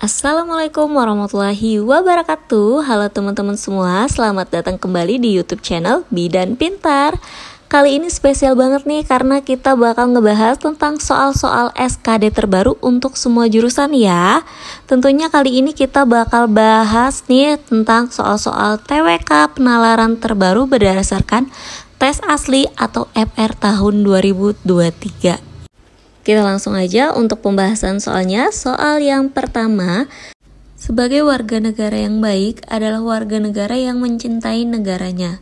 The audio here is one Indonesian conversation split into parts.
Assalamualaikum warahmatullahi wabarakatuh. Halo teman-teman semua, selamat datang kembali di YouTube channel Bidan Pintar. Kali ini spesial banget nih karena kita bakal ngebahas tentang soal-soal SKD terbaru untuk semua jurusan ya. Tentunya kali ini kita bakal bahas nih tentang soal-soal TWK penalaran terbaru berdasarkan tes asli atau FR tahun 2023. Kita langsung aja untuk pembahasan soalnya. Soal yang pertama, sebagai warga negara yang baik adalah warga negara yang mencintai negaranya.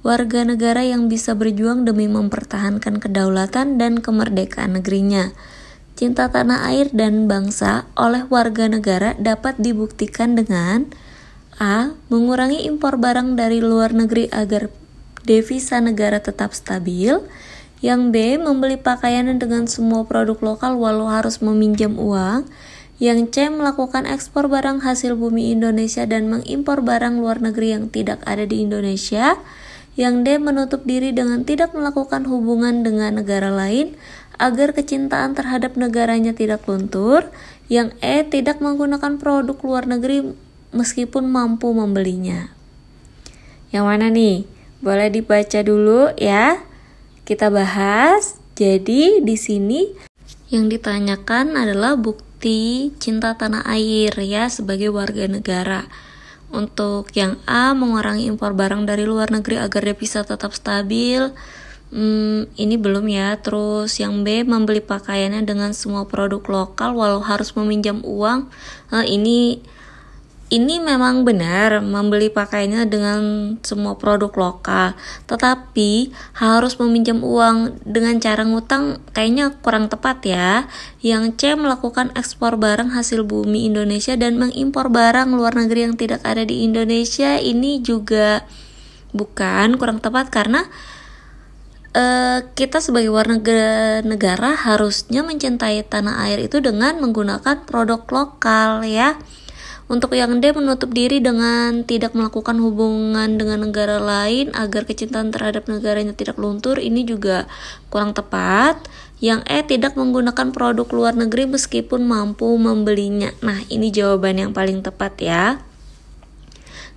Warga negara yang bisa berjuang demi mempertahankan kedaulatan dan kemerdekaan negerinya. Cinta tanah air dan bangsa oleh warga negara dapat dibuktikan dengan A. Mengurangi impor barang dari luar negeri agar devisa negara tetap stabil. Yang B. Membeli pakaian dengan semua produk lokal walau harus meminjam uang. Yang C. Melakukan ekspor barang hasil bumi Indonesia dan mengimpor barang luar negeri yang tidak ada di Indonesia. Yang D. Menutup diri dengan tidak melakukan hubungan dengan negara lain agar kecintaan terhadap negaranya tidak luntur. Yang E. Tidak menggunakan produk luar negeri meskipun mampu membelinya. Yang mana nih? Boleh dibaca dulu ya. Kita bahas. Jadi di sini yang ditanyakan adalah bukti cinta tanah air ya sebagai warga negara. Untuk yang A, mengurangi impor barang dari luar negeri agar devisa tetap stabil. Ini belum ya. Terus yang B, membeli pakaiannya dengan semua produk lokal walau harus meminjam uang. Ini memang benar, membeli pakaiannya dengan semua produk lokal, tetapi harus meminjam uang dengan cara ngutang kayaknya kurang tepat ya. Yang C, melakukan ekspor barang hasil bumi Indonesia dan mengimpor barang luar negeri yang tidak ada di Indonesia, ini juga bukan, kurang tepat karena kita sebagai warga negara harusnya mencintai tanah air itu dengan menggunakan produk lokal ya. Untuk yang D, menutup diri dengan tidak melakukan hubungan dengan negara lain agar kecintaan terhadap negaranya tidak luntur, ini juga kurang tepat. Yang E, tidak menggunakan produk luar negeri meskipun mampu membelinya. Nah, ini jawaban yang paling tepat ya.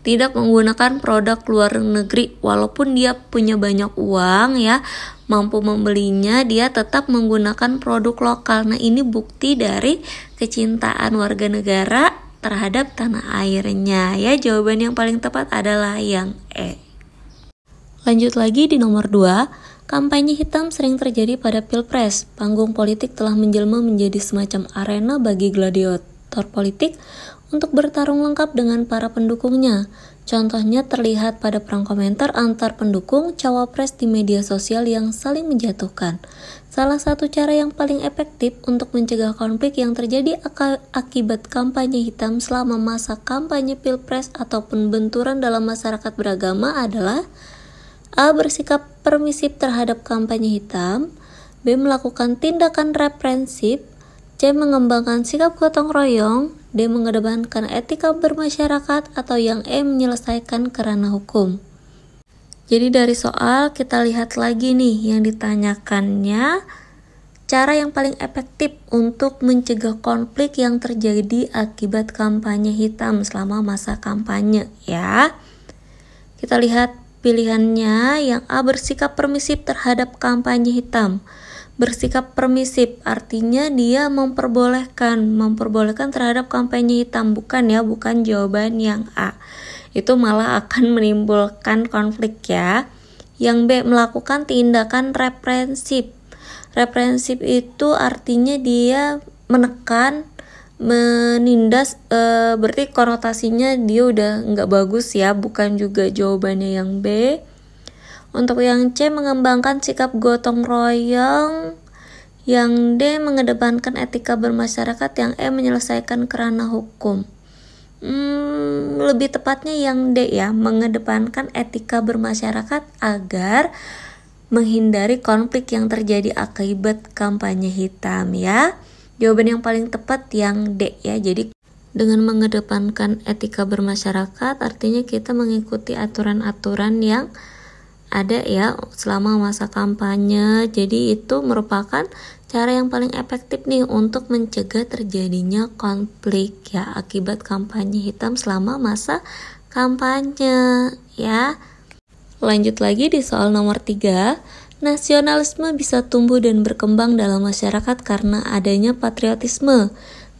Tidak menggunakan produk luar negeri walaupun dia punya banyak uang ya, mampu membelinya, dia tetap menggunakan produk lokal. Nah, ini bukti dari kecintaan warga negara terhadap tanah airnya ya. Jawaban yang paling tepat adalah yang E. Lanjut lagi di nomor 2, kampanye hitam sering terjadi pada Pilpres. Panggung politik telah menjelma menjadi semacam arena bagi gladiator politik untuk bertarung lengkap dengan para pendukungnya. Contohnya terlihat pada perang komentar antar pendukung cawapres di media sosial yang saling menjatuhkan. Salah satu cara yang paling efektif untuk mencegah konflik yang terjadi akibat kampanye hitam selama masa kampanye Pilpres ataupun benturan dalam masyarakat beragama adalah A. Bersikap permisif terhadap kampanye hitam. B. Melakukan tindakan represif. C. Mengembangkan sikap gotong royong. D. Mengedepankan etika bermasyarakat. Atau yang E. Menyelesaikan kerana hukum. Jadi dari soal kita lihat lagi nih yang ditanyakannya, cara yang paling efektif untuk mencegah konflik yang terjadi akibat kampanye hitam selama masa kampanye ya. Kita lihat pilihannya. Yang A, bersikap permisif terhadap kampanye hitam. Bersikap permisif artinya dia memperbolehkan terhadap kampanye hitam, bukan jawaban yang A. Itu malah akan menimbulkan konflik ya. Yang B, melakukan tindakan represif. Represif itu artinya dia menekan, menindas, berarti konotasinya dia udah nggak bagus ya, bukan juga jawabannya yang B. Untuk yang C, mengembangkan sikap gotong royong. Yang D, mengedepankan etika bermasyarakat. Yang E, menyelesaikan kerana hukum. Lebih tepatnya yang D ya, mengedepankan etika bermasyarakat agar menghindari konflik yang terjadi akibat kampanye hitam ya. Jawaban yang paling tepat yang D ya. Jadi dengan mengedepankan etika bermasyarakat artinya kita mengikuti aturan-aturan yang ada ya selama masa kampanye. Jadi itu merupakan cara yang paling efektif nih untuk mencegah terjadinya konflik ya akibat kampanye hitam selama masa kampanye ya. Lanjut lagi di soal nomor 3. Nasionalisme bisa tumbuh dan berkembang dalam masyarakat karena adanya patriotisme.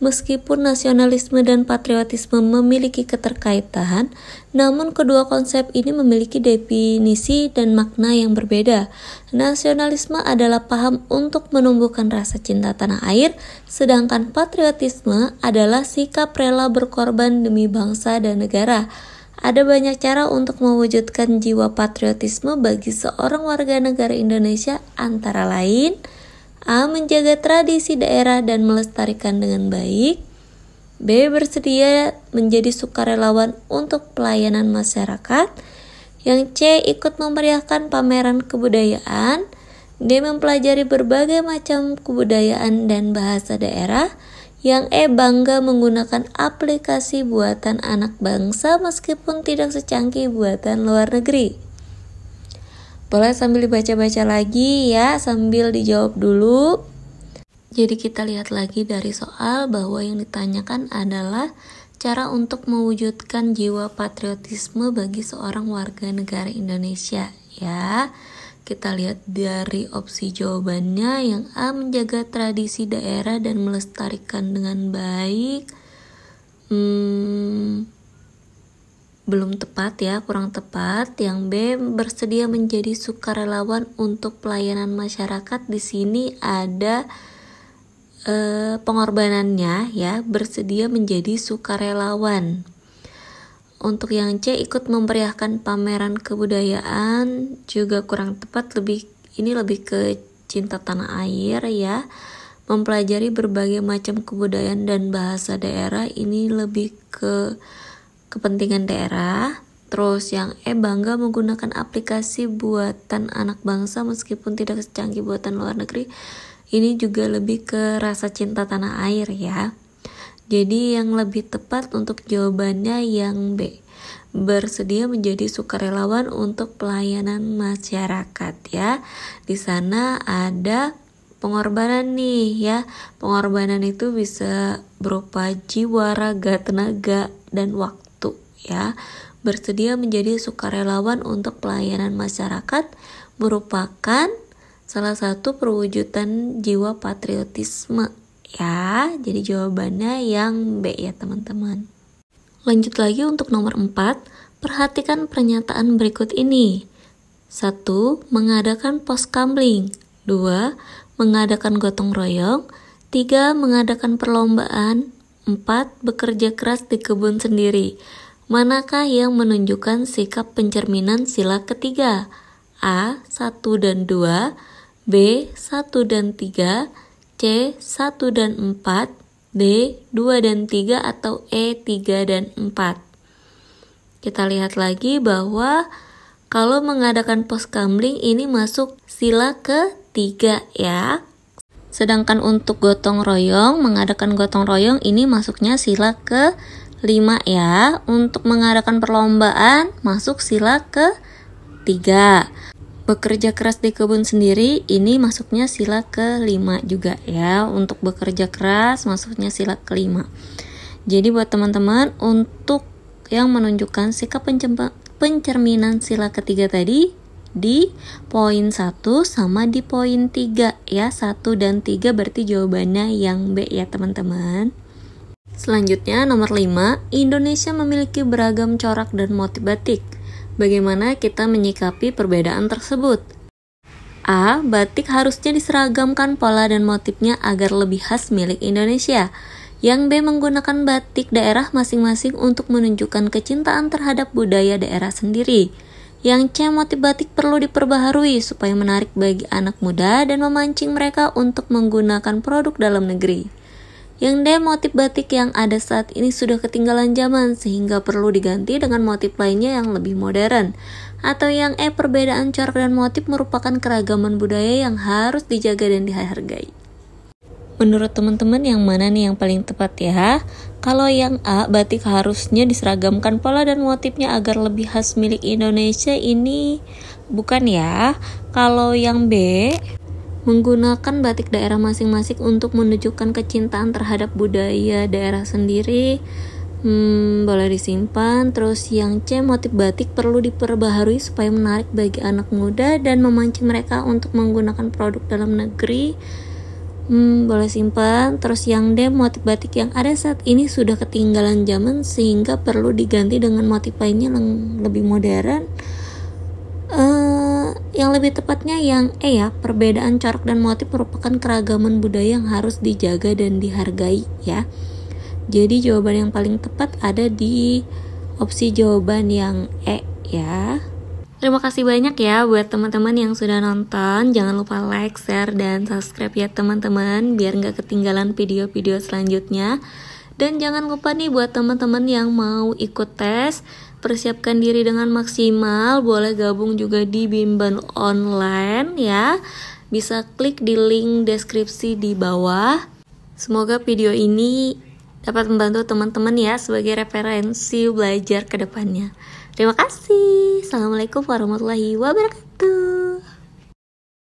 Meskipun nasionalisme dan patriotisme memiliki keterkaitan, namun kedua konsep ini memiliki definisi dan makna yang berbeda. Nasionalisme adalah paham untuk menumbuhkan rasa cinta tanah air, sedangkan patriotisme adalah sikap rela berkorban demi bangsa dan negara. Ada banyak cara untuk mewujudkan jiwa patriotisme bagi seorang warga negara Indonesia, antara lain: A. Menjaga tradisi daerah dan melestarikan dengan baik. B. Bersedia menjadi sukarelawan untuk pelayanan masyarakat. Yang C. Ikut memeriahkan pameran kebudayaan. D. Mempelajari berbagai macam kebudayaan dan bahasa daerah. Yang E. Bangga menggunakan aplikasi buatan anak bangsa meskipun tidak secanggih buatan luar negeri. Boleh sambil dibaca-baca lagi ya, sambil dijawab dulu. Jadi kita lihat lagi dari soal bahwa yang ditanyakan adalah cara untuk mewujudkan jiwa patriotisme bagi seorang warga negara Indonesia ya. Kita lihat dari opsi jawabannya. Yang A. Menjaga tradisi daerah dan melestarikan dengan baik. Belum tepat ya, kurang tepat. Yang B. Bersedia menjadi sukarelawan untuk pelayanan masyarakat. Di sini ada pengorbanannya ya, bersedia menjadi sukarelawan. Untuk yang C. Ikut memeriahkan pameran kebudayaan juga kurang tepat, lebih ke cinta tanah air ya. Mempelajari berbagai macam kebudayaan dan bahasa daerah, ini lebih ke kepentingan daerah. Terus yang E. Bangga menggunakan aplikasi buatan anak bangsa meskipun tidak secanggih buatan luar negeri, ini juga lebih ke rasa cinta tanah air ya. Jadi yang lebih tepat untuk jawabannya yang B. Bersedia menjadi sukarelawan untuk pelayanan masyarakat ya. Di sana ada pengorbanan nih ya. Pengorbanan itu bisa berupa jiwa, raga, tenaga, dan waktu ya. Bersedia menjadi sukarelawan untuk pelayanan masyarakat merupakan salah satu perwujudan jiwa patriotisme ya. Jadi jawabannya yang B ya teman-teman. Lanjut lagi untuk nomor 4. Perhatikan pernyataan berikut ini. 1. Mengadakan poskamling. 2. Mengadakan gotong royong. 3. Mengadakan perlombaan. 4. Bekerja keras di kebun sendiri. Manakah yang menunjukkan sikap pencerminan sila ketiga? A. 1 dan 2. B. 1 dan 3. C. 1 dan 4. D. 2 dan 3 atau E. 3 dan 4. Kita lihat lagi bahwa kalau mengadakan poskamling ini masuk sila ketiga ya. Sedangkan untuk gotong royong, mengadakan gotong royong ini masuknya sila ke-5 ya. Untuk mengadakan perlombaan masuk sila ke-3. Bekerja keras di kebun sendiri ini masuknya sila ke-5 juga ya. Untuk bekerja keras masuknya sila ke-5. Jadi buat teman-teman, untuk yang menunjukkan sikap pencerminan sila ketiga tadi di poin 1 sama di poin 3 ya. 1 dan 3 berarti jawabannya yang B ya teman-teman. Selanjutnya nomor 5. Indonesia memiliki beragam corak dan motif batik. Bagaimana kita menyikapi perbedaan tersebut? A. Batik harusnya diseragamkan pola dan motifnya agar lebih khas milik Indonesia. Yang B. Menggunakan batik daerah masing-masing untuk menunjukkan kecintaan terhadap budaya daerah sendiri. Yang C. Motif batik perlu diperbaharui supaya menarik bagi anak muda dan memancing mereka untuk menggunakan produk dalam negeri. Yang D. Motif batik yang ada saat ini sudah ketinggalan zaman sehingga perlu diganti dengan motif lainnya yang lebih modern. Atau yang E. Perbedaan corak dan motif merupakan keragaman budaya yang harus dijaga dan dihargai. Menurut teman-teman yang mana nih yang paling tepat ya? Kalau yang A, batik harusnya diseragamkan pola dan motifnya agar lebih khas milik Indonesia, ini bukan ya. Kalau yang B, menggunakan batik daerah masing-masing untuk menunjukkan kecintaan terhadap budaya daerah sendiri. Boleh disimpan. Terus yang C, motif batik perlu diperbaharui supaya menarik bagi anak muda dan memancing mereka untuk menggunakan produk dalam negeri. Boleh simpan. Terus yang D, motif batik yang ada saat ini sudah ketinggalan zaman sehingga perlu diganti dengan motif lainnya yang lebih modern. Yang lebih tepatnya yang E ya, perbedaan corak dan motif merupakan keragaman budaya yang harus dijaga dan dihargai ya. Jadi jawaban yang paling tepat ada di opsi jawaban yang E ya. Terima kasih banyak ya buat teman-teman yang sudah nonton. Jangan lupa like, share, dan subscribe ya teman-teman, biar nggak ketinggalan video-video selanjutnya. Dan jangan lupa nih buat teman-teman yang mau ikut tes, persiapkan diri dengan maksimal. Boleh gabung juga di bimbel online ya. Bisa klik di link deskripsi di bawah. Semoga video ini dapat membantu teman-teman ya sebagai referensi belajar ke depannya. Terima kasih. Assalamualaikum warahmatullahi wabarakatuh.